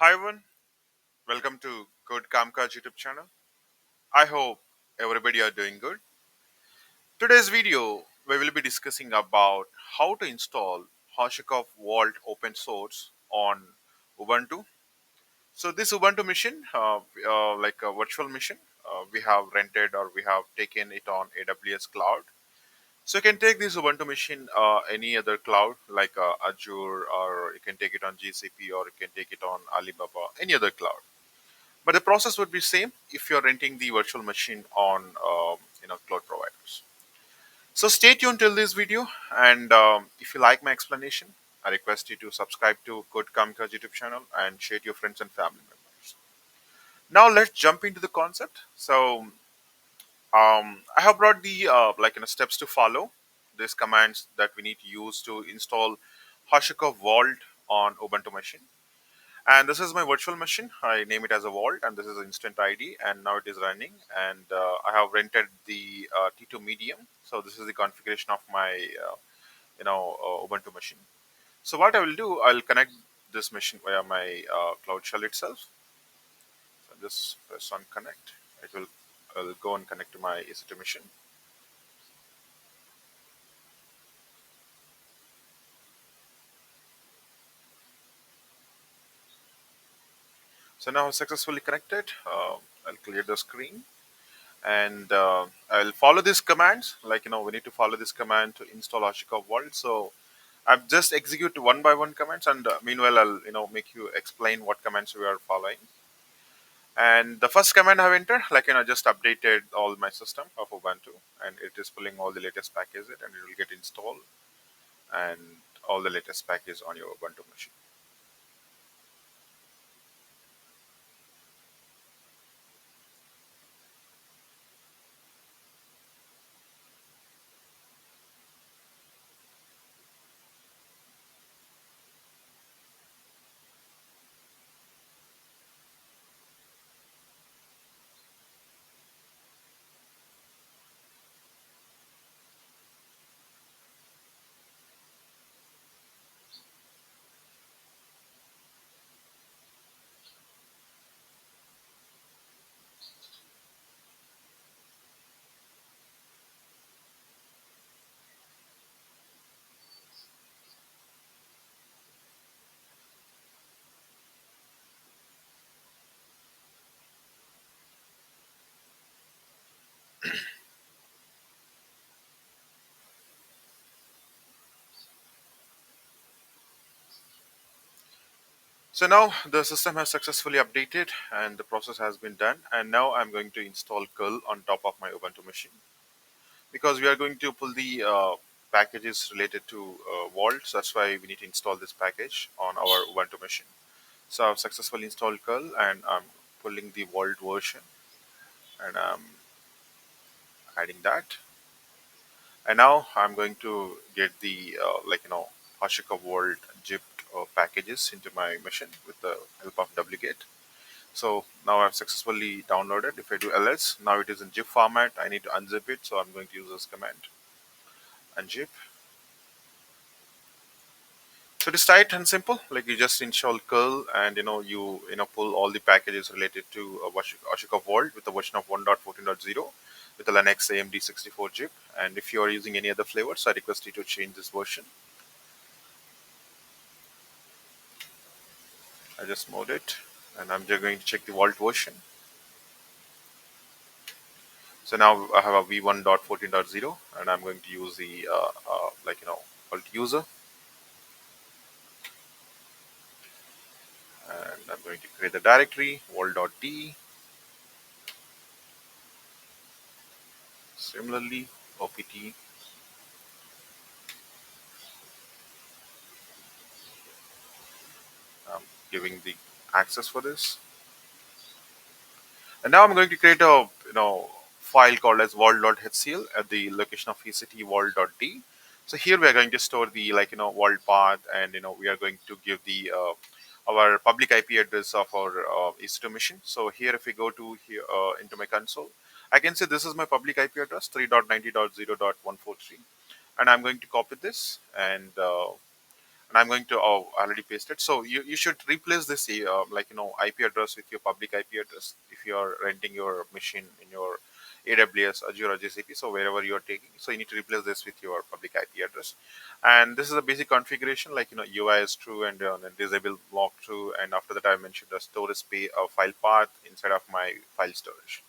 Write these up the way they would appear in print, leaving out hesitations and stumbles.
Hi everyone, welcome to Good Kamkaj YouTube channel. I hope everybody are doing good. Today's video we will be discussing about how to install HashiCorp Vault open source on Ubuntu. So this Ubuntu machine, like a virtual machine, we have rented or we have taken it on AWS cloud. So you can take this Ubuntu machine any other cloud like Azure, or you can take it on GCP, or you can take it on Alibaba, any other cloud. But the process would be same if you're renting the virtual machine on cloud providers. So stay tuned till this video, and if you like my explanation, I request you to subscribe to Code Kamikaze YouTube channel and share to your friends and family members. Now let's jump into the concept. So I have brought the steps to follow. These commands that we need to use to install HashiCorp Vault on Ubuntu machine. And this is my virtual machine. I name it as a Vault, and this is instant ID, and now it is running. And I have rented the T2 Medium. So this is the configuration of my Ubuntu machine. So what I will do, I'll connect this machine via my Cloud Shell itself. So just press on connect. I'll go and connect to my EC2 machine. So now successfully connected. I'll clear the screen, and I'll follow these commands. We need to follow this command to install HashiCorp Vault. So I've just execute one by one commands, and meanwhile I'll make you explain what commands we are following. And the first command I've entered, just updated all my system of Ubuntu, and it is pulling all the latest packages, and it will get installed and all the latest packages on your Ubuntu machine. So now the system has successfully updated and the process has been done. And now I'm going to install curl on top of my Ubuntu machine, because we are going to pull the packages related to Vault. So that's why we need to install this package on our Ubuntu machine. So I've successfully installed curl, and I'm pulling the Vault version, and I'm adding that. And now I'm going to get the HashiCorp Vault zipped packages into my machine with the help of wget. So now I've successfully downloaded. If I do ls, now it is in zip format. I need to unzip it, so I'm going to use this command, unzip. So it is tight and simple. Like, you just install curl, and you pull all the packages related to HashiCorp Vault with the version of 1.14.0 with the Linux AMD 64 chip. And if you are using any other flavors, I request you to change this version. I just mode it, and I'm just going to check the Vault version. So now I have a v1.14.0, and I'm going to use the Vault user, and I'm going to create the directory vault.d. Similarly, opt, giving the access for this. And now I'm going to create a file called as vault.hcl at the location of ect vault.d. So here we are going to store the vault path, and we are going to give the our public IP address of our EC2 machine. So here, if we go to here into my console, I can say this is my public IP address 3.90.0.143, and I'm going to copy this, and and I'm going to already paste it. So you should replace this IP address with your public IP address if you are renting your machine in your AWS, Azure, or GCP. So wherever you are taking, so you need to replace this with your public IP address. And this is a basic configuration, like UI is true, and then disable block true. And after that, I mentioned the storage file path inside of my file storage.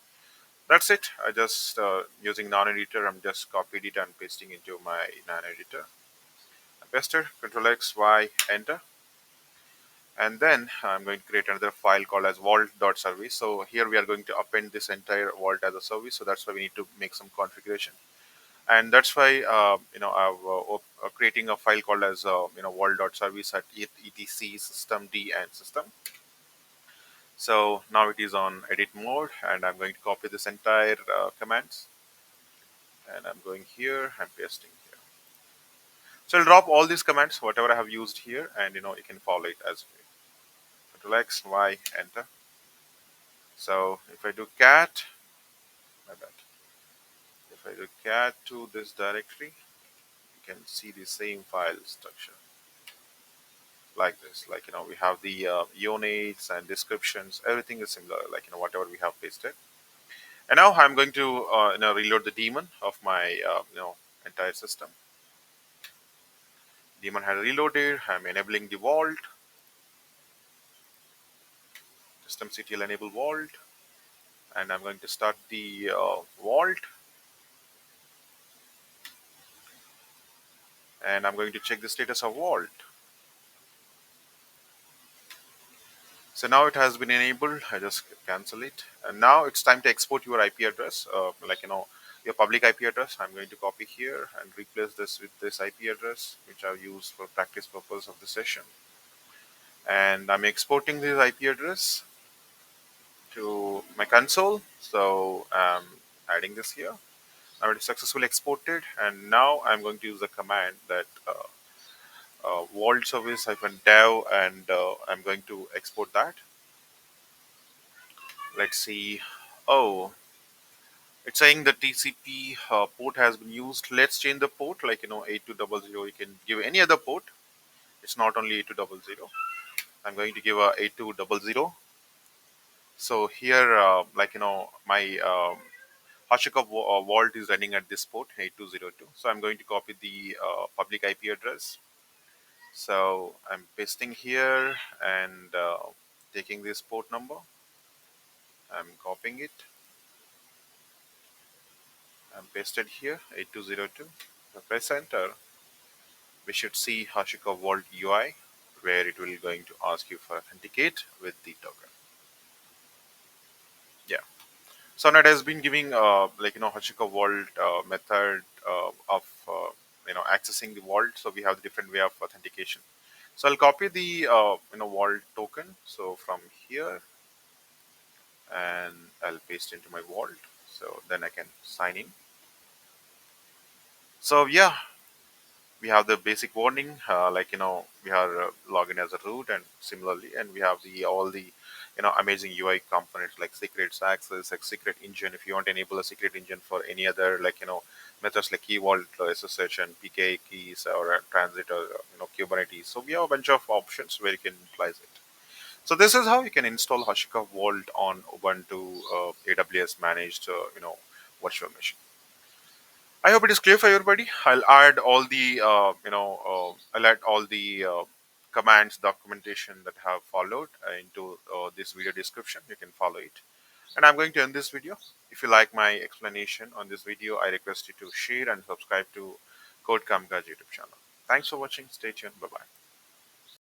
That's it. I just using non-editor. I'm just copied it and pasting into my non-editor. Paste Control X, Y, enter. And then I'm going to create another file called as vault.service. So here we are going to append this entire vault as a service. So that's why we need to make some configuration. And that's why, I'm creating a file called as, vault.service at etc system d and system. So now it is on edit mode, and I'm going to copy this entire commands. And I'm going here and pasting here. So I'll drop all these commands, whatever I have used here, and you can follow it as well. Control X, Y, enter. So if I do cat, my bad. If I do cat to this directory, you can see the same file structure like this. Like we have the units and descriptions. Everything is similar. Like whatever we have pasted. And now I'm going to reload the daemon of my entire system. Daemon had reloaded. I'm enabling the vault. Systemctl enable vault, and I'm going to start the vault. And I'm going to check the status of vault. So now it has been enabled. I just cancel it. And now it's time to export your IP address, your public IP address. I'm going to copy here and replace this with this IP address, which I've used for practice purpose of the session. And I'm exporting this IP address to my console. So I'm adding this here. Now it is successfully exported. And now I'm going to use the command that vault service -dev, and I'm going to export that. Let's see. Oh, it's saying the TCP port has been used. Let's change the port, like 8200. You can give any other port. It's not only 8200. I'm going to give a 8200. So here, my HashiCorp Vault is running at this port 8202. So I'm going to copy the public IP address. So I'm pasting here and taking this port number. I'm copying it. I'm pasted here 8202. So press enter. We should see HashiCorp Vault UI, where it will going to ask you for authenticate with the token. Yeah. So now it has been giving HashiCorp Vault method of accessing the vault. So we have the different way of authentication. So I'll copy the vault token. So from here, and I'll paste into my vault. So then I can sign in. So yeah, we have the basic warning, we are logged in as a root, and similarly, and we have the all the amazing UI components like secrets access, like secret engine. If you want to enable a secret engine for any other methods like key vault SSH and PK keys or transit or Kubernetes. So we have a bunch of options where you can utilize it. So this is how you can install HashiCorp Vault on Ubuntu AWS managed virtual machine. I hope it is clear for everybody. I'll add all the I'll add all the commands documentation that have followed into this video description. You can follow it. And I'm going to end this video. If you like my explanation on this video, I request you to share and subscribe to Code Kamkaj YouTube channel. Thanks for watching. Stay tuned. Bye bye.